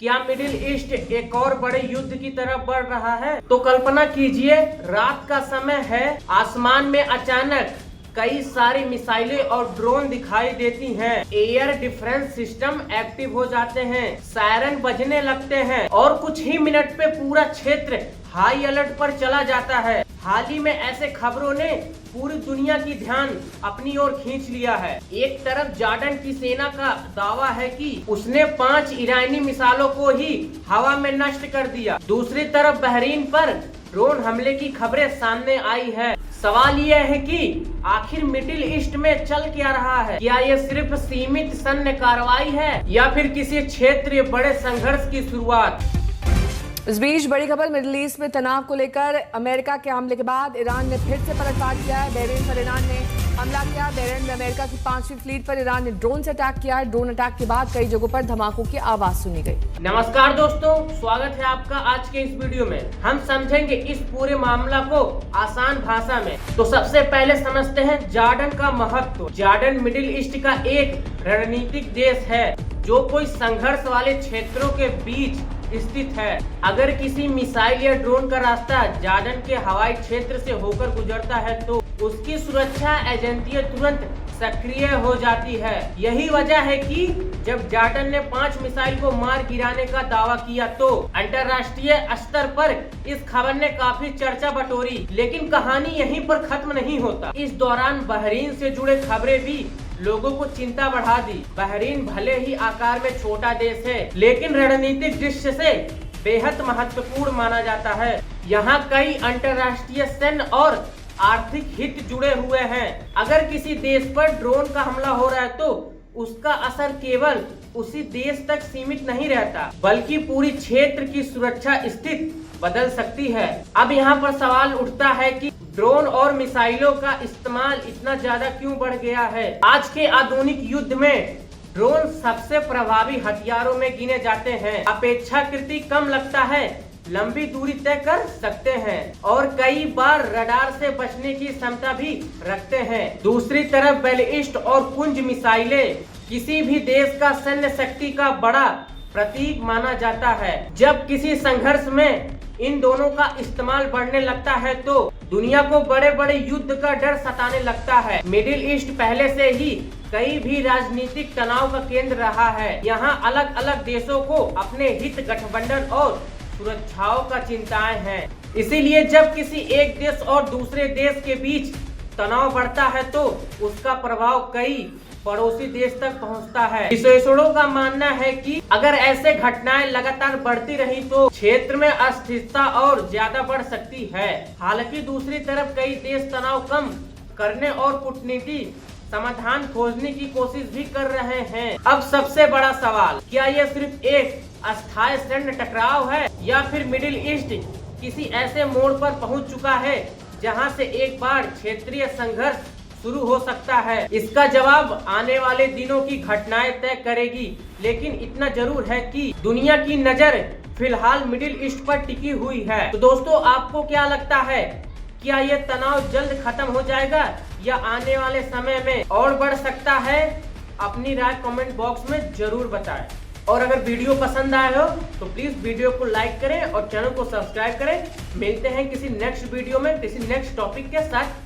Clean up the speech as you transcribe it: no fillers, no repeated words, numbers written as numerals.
क्या middle east एक और बड़े युद्ध की तरफ बढ़ रहा है? तो कल्पना कीजिए, रात का समय है, आसमान में अचानक कई सारी मिसाइलें और ड्रोन दिखाई देती हैं। एयर डिफेंस सिस्टम एक्टिव हो जाते हैं, सायरन बजने लगते हैं और कुछ ही मिनट पे पूरा क्षेत्र हाई अलर्ट पर चला जाता है। हाल ही में ऐसे खबरों ने पूरी दुनिया की ध्यान अपनी ओर खींच लिया है। एक तरफ जॉर्डन की सेना का दावा है कि उसने 5 ईरानी मिसाइलों को ही हवा में नष्ट कर दिया। दूसरी तरफ बहरीन पर ड्रोन हमले की खबरें सामने आई है। सवाल यह है कि आखिर मिडिल ईस्ट में चल क्या रहा है? क्या ये सिर्फ सीमित सैन्य कार्रवाई है या फिर किसी क्षेत्रीय बड़े संघर्ष की शुरुआत? इस बीच बड़ी खबर, मिडिल ईस्ट में तनाव को लेकर अमेरिका के हमले के बाद ईरान ने फिर से पलटवार किया है। बहरीन पर ईरान ने हमला किया। बहरीन में अमेरिका की 5वीं फ्लीट पर ईरान ने ड्रोन से अटैक किया है। ड्रोन अटैक के बाद कई जगहों पर धमाकों की आवाज सुनी गई। नमस्कार दोस्तों, स्वागत है आपका आज के इस वीडियो में। हम समझेंगे इस पूरे मामला को आसान भाषा में। तो सबसे पहले समझते हैं जॉर्डन का महत्व। जॉर्डन मिडिल ईस्ट का एक रणनीतिक देश है जो कोई संघर्ष वाले क्षेत्रों के बीच स्थित है। अगर किसी मिसाइल या ड्रोन का रास्ता जॉर्डन के हवाई क्षेत्र से होकर गुजरता है तो उसकी सुरक्षा एजेंसियां तुरंत सक्रिय हो जाती है। यही वजह है कि जब जॉर्डन ने 5 मिसाइल को मार गिराने का दावा किया तो अंतर्राष्ट्रीय स्तर पर इस खबर ने काफी चर्चा बटोरी। लेकिन कहानी यहीं पर खत्म नहीं होता। इस दौरान बहरीन से जुड़े खबरें भी लोगों को चिंता बढ़ा दी। बहरीन भले ही आकार में छोटा देश है, लेकिन रणनीतिक दृष्टि से बेहद महत्वपूर्ण माना जाता है। यहाँ कई अंतर्राष्ट्रीय सैन्य और आर्थिक हित जुड़े हुए हैं। अगर किसी देश पर ड्रोन का हमला हो रहा है तो उसका असर केवल उसी देश तक सीमित नहीं रहता, बल्कि पूरी क्षेत्र की सुरक्षा स्थिति बदल सकती है। अब यहाँ पर सवाल उठता है कि ड्रोन और मिसाइलों का इस्तेमाल इतना ज्यादा क्यों बढ़ गया है? आज के आधुनिक युद्ध में ड्रोन सबसे प्रभावी हथियारों में गिने जाते हैं। अपेक्षाकृत कम लगता है, लंबी दूरी तय कर सकते हैं और कई बार रडार से बचने की क्षमता भी रखते हैं। दूसरी तरफ बैलिस्टिक और पुंज मिसाइलें किसी भी देश का सैन्य शक्ति का बड़ा प्रतीक माना जाता है। जब किसी संघर्ष में इन दोनों का इस्तेमाल बढ़ने लगता है तो दुनिया को बड़े बड़े युद्ध का डर सताने लगता है। मिडिल ईस्ट पहले से ही कई भी राजनीतिक तनाव का केंद्र रहा है। यहाँ अलग अलग देशों को अपने हित गठबंधन और सुरक्षाओं का चिंताएं हैं। इसीलिए जब किसी एक देश और दूसरे देश के बीच तनाव बढ़ता है तो उसका प्रभाव कई पड़ोसी देश तक पहुंचता है। विशेषज्ञों का मानना है कि अगर ऐसे घटनाएं लगातार बढ़ती रही तो क्षेत्र में अस्थिरता और ज्यादा बढ़ सकती है। हालांकि दूसरी तरफ कई देश तनाव कम करने और कूटनीतिक समाधान खोजने की कोशिश भी कर रहे हैं। अब सबसे बड़ा सवाल, क्या यह सिर्फ एक अस्थायी सैन्य टकराव है या फिर मिडिल ईस्ट किसी ऐसे मोड़ पर पहुंच चुका है जहां से एक बार क्षेत्रीय संघर्ष शुरू हो सकता है? इसका जवाब आने वाले दिनों की घटनाएं तय करेगी। लेकिन इतना जरूर है कि दुनिया की नजर फिलहाल मिडिल ईस्ट पर टिकी हुई है। तो दोस्तों, आपको क्या लगता है? क्या ये तनाव जल्द खत्म हो जाएगा या आने वाले समय में और बढ़ सकता है? अपनी राय कमेंट बॉक्स में जरूर बताएं। और अगर वीडियो पसंद आए हो तो प्लीज वीडियो को लाइक करें और चैनल को सब्सक्राइब करें। मिलते हैं किसी नेक्स्ट वीडियो में किसी नेक्स्ट टॉपिक के साथ।